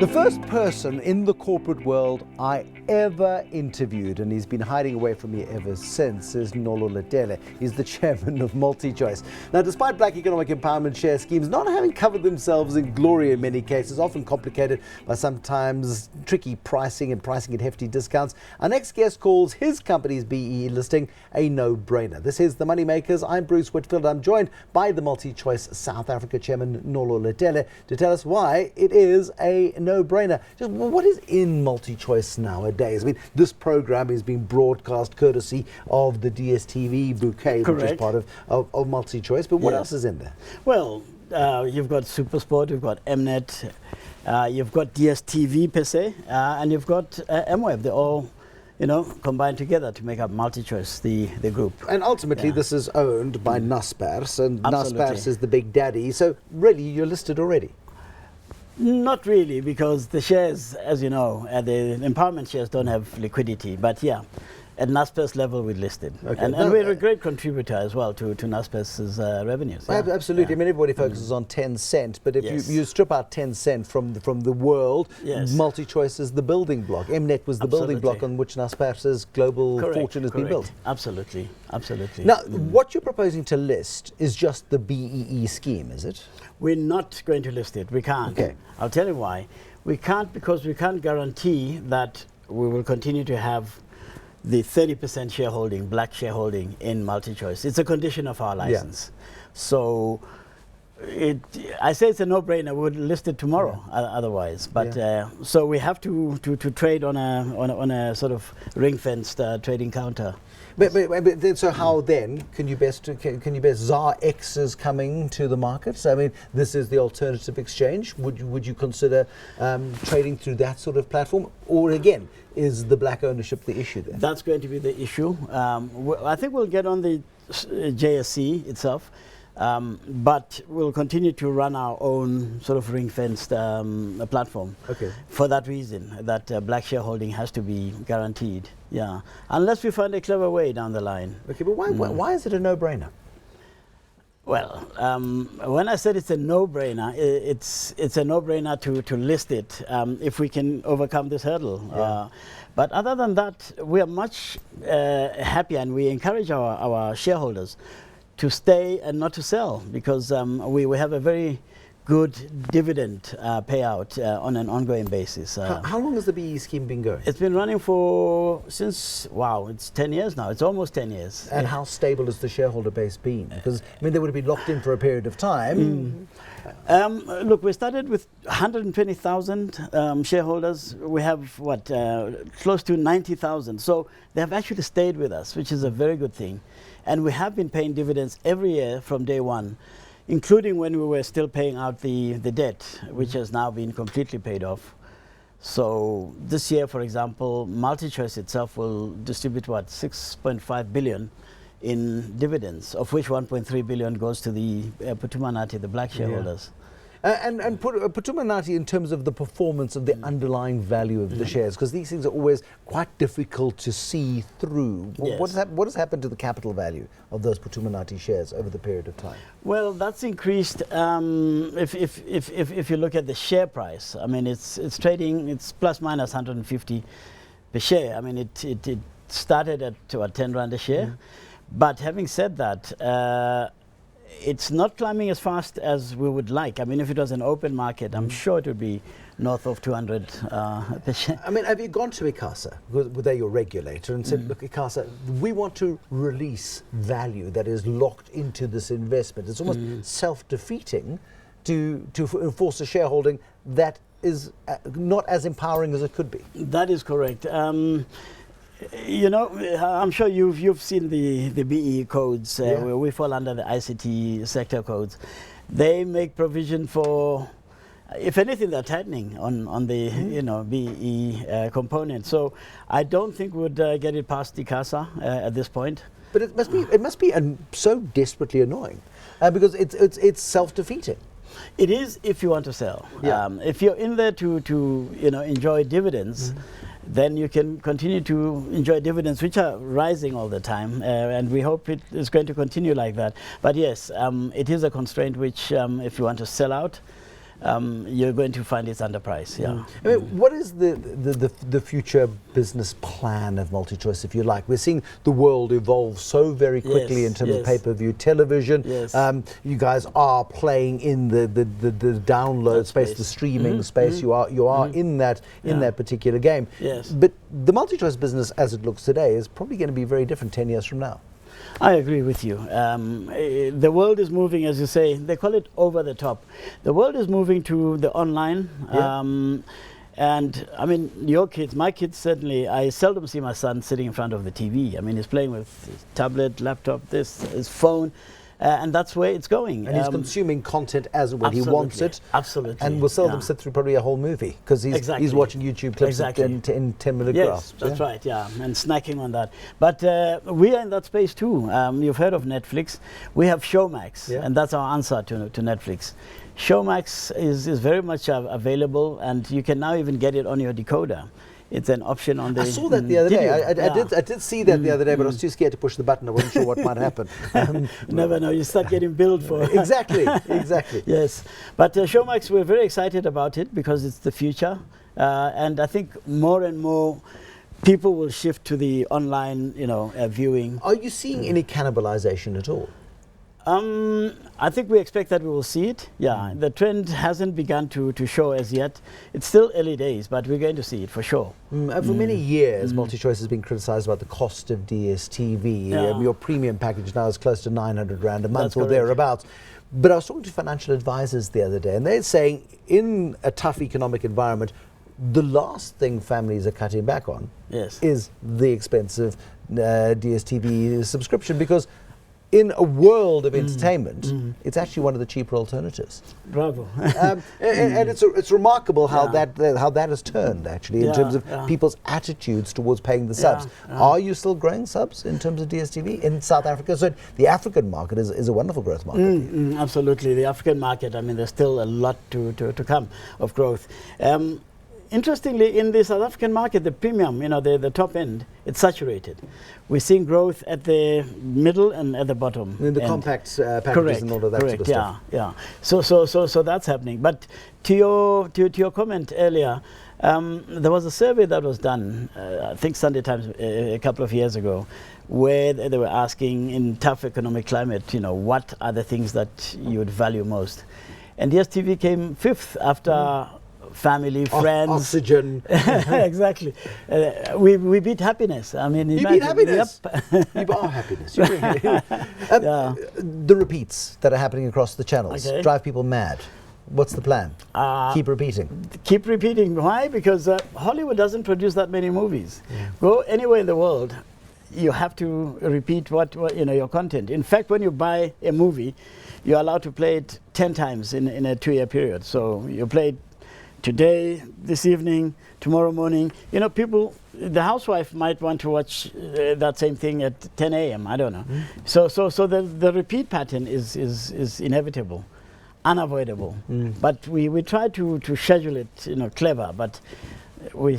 The first person in the corporate world I ever interviewed, and he's been hiding away from me ever since, is Nolo Ledele. He's the chairman of MultiChoice. Now, despite black economic empowerment share schemes not having covered themselves in glory in many cases, often complicated by sometimes tricky pricing and pricing at hefty discounts, our next guest calls his company's BEE listing a no-brainer. This is The Moneymakers. I'm Bruce Whitfield. I'm joined by the MultiChoice South Africa chairman, Nolo Ledele, to tell us why it is a no-brainer. Just what is in MultiChoice nowadays? I mean, this program is being broadcast courtesy of the DSTV bouquet, Correct. which is part of MultiChoice. But what else is in there? Well, you've got SuperSport, you've got Mnet, you've got DSTV per se, and you've got MWeb. They're all, combined together to make up MultiChoice, the group. And ultimately, this is owned by Naspers, and Absolutely. Naspers is the big daddy. So really, you're listed already. Not really, because the shares, as you know, the empowerment shares don't have liquidity. But yeah, at Naspers level, we're listed. Okay. And we're a great contributor as well to Naspers' revenues. Yeah. Absolutely. Yeah. I mean, everybody focuses on Tencent, but if Yes. you strip out Tencent from the world, Yes. MultiChoice is the building block. Mnet was the building block Absolutely. on which Naspers' global fortune has been built. Absolutely. Absolutely. Now, what you're proposing to list is just the BEE scheme, is it? We're not going to list it. We can't. Okay. I'll tell you why. We can't, because we can't guarantee that we will continue to have the 30% shareholding, black shareholding in MultiChoice. It's a condition of our license. So I say it's a no-brainer. We would list it tomorrow otherwise. But so we have to trade on a sort of ring-fenced trading counter. But then, so how then can you best ZAR X is coming to the market? So I mean, this is the alternative exchange. Would you consider trading through that sort of platform, or again, is the black ownership the issue there? That's going to be the issue. I think we'll get on the JSE itself, but we'll continue to run our own sort of ring-fenced platform. Okay. For that reason, that black shareholding has to be guaranteed. Yeah, unless we find a clever way down the line. Okay, but why is it a no-brainer? Well, when I said it's a no-brainer, it's a no-brainer to list it if we can overcome this hurdle. Yeah. But other than that, we are much happier, and we encourage our shareholders to stay and not to sell, because we have a very good dividend payout on an ongoing basis. How long has the BEE scheme been going? It's been running since, it's 10 years now. It's almost 10 years. And how stable has the shareholder base been? Because, I mean, they would have been locked in for a period of time. Look, we started with 120,000 shareholders. We have, close to 90,000. So they have actually stayed with us, which is a very good thing. And we have been paying dividends every year from day one, including when we were still paying out the debt, which has now been completely paid off. So this year, for example, MultiChoice itself will distribute 6.5 billion in dividends, of which 1.3 billion goes to the Putumanati, the black shareholders. And Putumanati, in terms of the performance of the underlying value of the shares, because these things are always quite difficult to see through. Yes. What has happened to the capital value of those Putumanati shares over the period of time? Well, that's increased. If you look at the share price, I mean, it's trading. It's plus minus 150 per share. I mean, it started at 10 rand a share. But having said that, it's not climbing as fast as we would like. I mean, if it was an open market, I'm sure it would be north of 200 per share. I mean, have you gone to ICASA, they're your regulator, and said, look, ICASA, we want to release value that is locked into this investment? It's almost self-defeating to enforce a shareholding that is not as empowering as it could be. That is correct. I'm sure you've seen the BEE codes where we fall under the ICT sector codes. They make provision for, if anything, they're tightening on the BEE component. So I don't think we'd get it past ICASA at this point. But it must be so desperately annoying because it's self-defeating. It is if you want to sell. Yeah. If you're in there to enjoy dividends, then you can continue to enjoy dividends, which are rising all the time, and we hope it is going to continue like that. But yes, it is a constraint which, if you want to sell out, you're going to find it's underpriced. Yeah. I mean, what is the future business plan of MultiChoice, if you like? We're seeing the world evolve so very quickly in terms of pay-per-view television. Yes. You guys are playing in the download space, the streaming space. You are in that particular game. Yes. But the MultiChoice business, as it looks today, is probably going to be very different 10 years from now. I agree with you. The world is moving, as you say, they call it over the top. The world is moving to the online. And I mean, your kids, my kids certainly, I seldom see my son sitting in front of the TV. I mean, he's playing with his tablet, laptop, his phone. And that's where it's going. And he's consuming content as and when he wants it. Absolutely. And will seldom sit through probably a whole movie because he's watching YouTube clips in 10-minute graphs. Yes, that's right, and snacking on that. But we are in that space too. You've heard of Netflix. We have Showmax, and that's our answer to Netflix. Showmax is very much available, and you can now even get it on your decoder. It's an option on the... I saw that the other day. I did see that the other day, but I was too scared to push the button. I wasn't sure what might happen. Never know. You start getting billed for... Exactly. Yes. But Showmax, we're very excited about it because it's the future. And I think more and more people will shift to the online, viewing. Are you seeing any cannibalization at all? I think we expect that we will see it. Yeah, the trend hasn't begun to show as yet. It's still early days, but we're going to see it for sure. For many years, MultiChoice has been criticized about the cost of DSTV. Your premium package now is close to 900 Rand a month or thereabouts. But I was talking to financial advisors the other day, and they're saying in a tough economic environment, the last thing families are cutting back on is the expensive DSTV subscription, because in a world of entertainment, it's actually one of the cheaper alternatives. Bravo! And it's remarkable how that has turned actually in terms of people's attitudes towards paying the subs. Are you still growing subs in terms of DSTV in South Africa? So the African market is a wonderful growth market. Absolutely, the African market. I mean, there's still a lot to come of growth. Interestingly, in the South African market, the premium, the top end, it's saturated. We're seeing growth at the middle and at the bottom. In the compact packages and all of that sort of stuff. Yeah. So that's happening. But to your comment earlier, there was a survey that was done, I think Sunday Times a couple of years ago, where they were asking, in tough economic climate, what are the things that you would value most? And DSTV came 5th after family, friends, oxygen. Exactly. We beat happiness. I mean, you beat happiness. You are happiness. The repeats that are happening across the channels drive people mad. What's the plan? Keep repeating. Keep repeating. Why? Because Hollywood doesn't produce that many movies. Go anywhere in the world, you have to repeat what your content. In fact, when you buy a movie, you're allowed to play it 10 times in a 2-year period. So you play it today, this evening, tomorrow morning. People, the housewife might want to watch that same thing at 10 a.m. I don't know. So the repeat pattern is inevitable, unavoidable. But we try to schedule it, clever. But we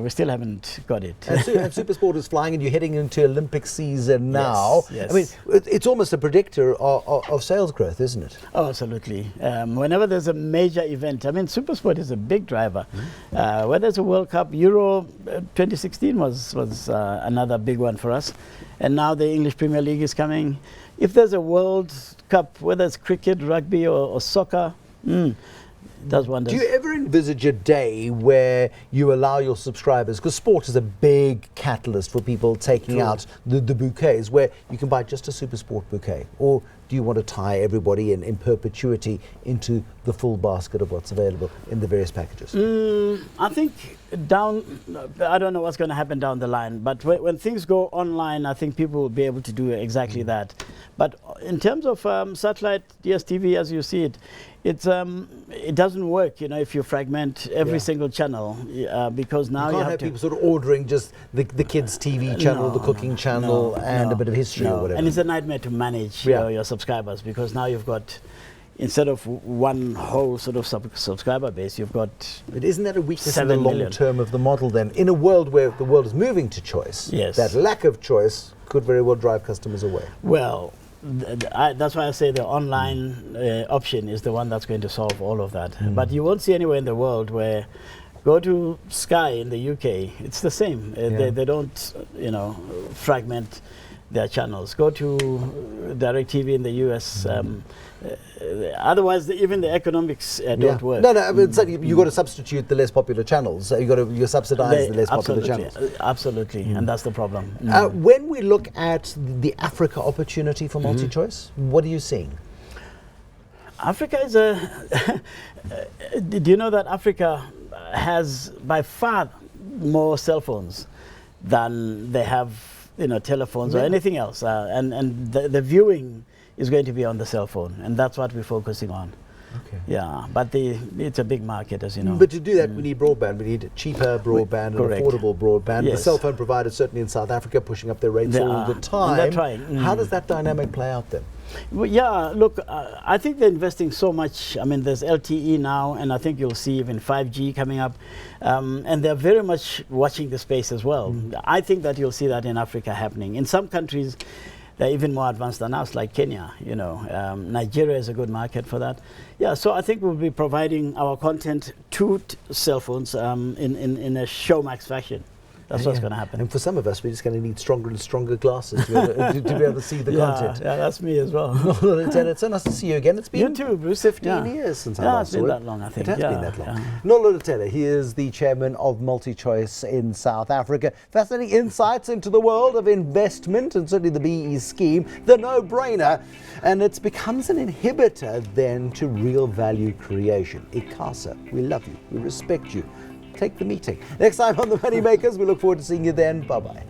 still haven't got it. And SuperSport is flying, and you're heading into Olympic season now. Yes. I mean, it's almost a predictor of sales growth, isn't it? Oh, absolutely. Whenever there's a major event, I mean, SuperSport is a big driver. Where there's a World Cup, Euro 2016 was another big one for us, and now the English Premier League is coming. If there's a World Cup, whether it's cricket, rugby, or soccer, does wonders. Do you ever envisage a day where you allow your subscribers, because sport is a big catalyst for people taking out the bouquets, where you can buy just a SuperSport bouquet? Or do you want to tie everybody in perpetuity into the full basket of what's available in the various packages? I think I don't know what's going to happen down the line, but when things go online, I think people will be able to do exactly that. But in terms of satellite DSTV, as you see it, it doesn't work, if you fragment every single channel, because now you can't have people sort of ordering just the kids' TV channel, the cooking channel, and a bit of history or whatever. And it's a nightmare to manage your subscribers, because now you've got, instead of one whole sort of subscriber base, you've got. But isn't that a weakness in the long term of the model then? In a world where the world is moving to choice, that lack of choice could very well drive customers away. Well, that's why I say the online option is the one that's going to solve all of that. But you won't see anywhere in the world where, go to Sky in the UK, it's the same. They don't, fragment their channels. Go to DirecTV in the US. Otherwise, even the economics don't work. No, I mean, you've got to substitute the less popular channels. So you subsidize the less popular channels. Absolutely, and that's the problem. When we look at the Africa opportunity for MultiChoice, what are you seeing? Africa is do you know that Africa has by far more cell phones than they have, telephones or anything else, and the viewing is going to be on the cell phone, and that's what we're focusing on. Okay. Yeah, but it's a big market, as you know. But to do that, we need broadband. We need cheaper broadband and affordable broadband. Yes. The cell phone providers, certainly in South Africa, pushing up their rates all the time. They're trying. How does that dynamic play out then? Well, yeah, look, I think they're investing so much. I mean, there's LTE now, and I think you'll see even 5G coming up. And they're very much watching the space as well. I think that you'll see that in Africa happening. In some countries, they're even more advanced than us, like Kenya. Nigeria is a good market for that. Yeah, so I think we'll be providing our content to cell phones in a Showmax fashion. That's what's going to happen. And for some of us, we're just going to need stronger and stronger glasses to be able to see the content. Yeah, that's me as well. It's so nice to see you again. It's been you too, Bruce. 15 years since I last saw it. It's been that long, I think. It has been that long. Nolo Letele, he is the chairman of MultiChoice in South Africa. Fascinating insights into the world of investment and certainly the BE scheme, the no-brainer. And it becomes an inhibitor then to real value creation. ICASA, we love you, we respect you. Take the meeting. Next time on The Moneymakers, we look forward to seeing you then. Bye-bye.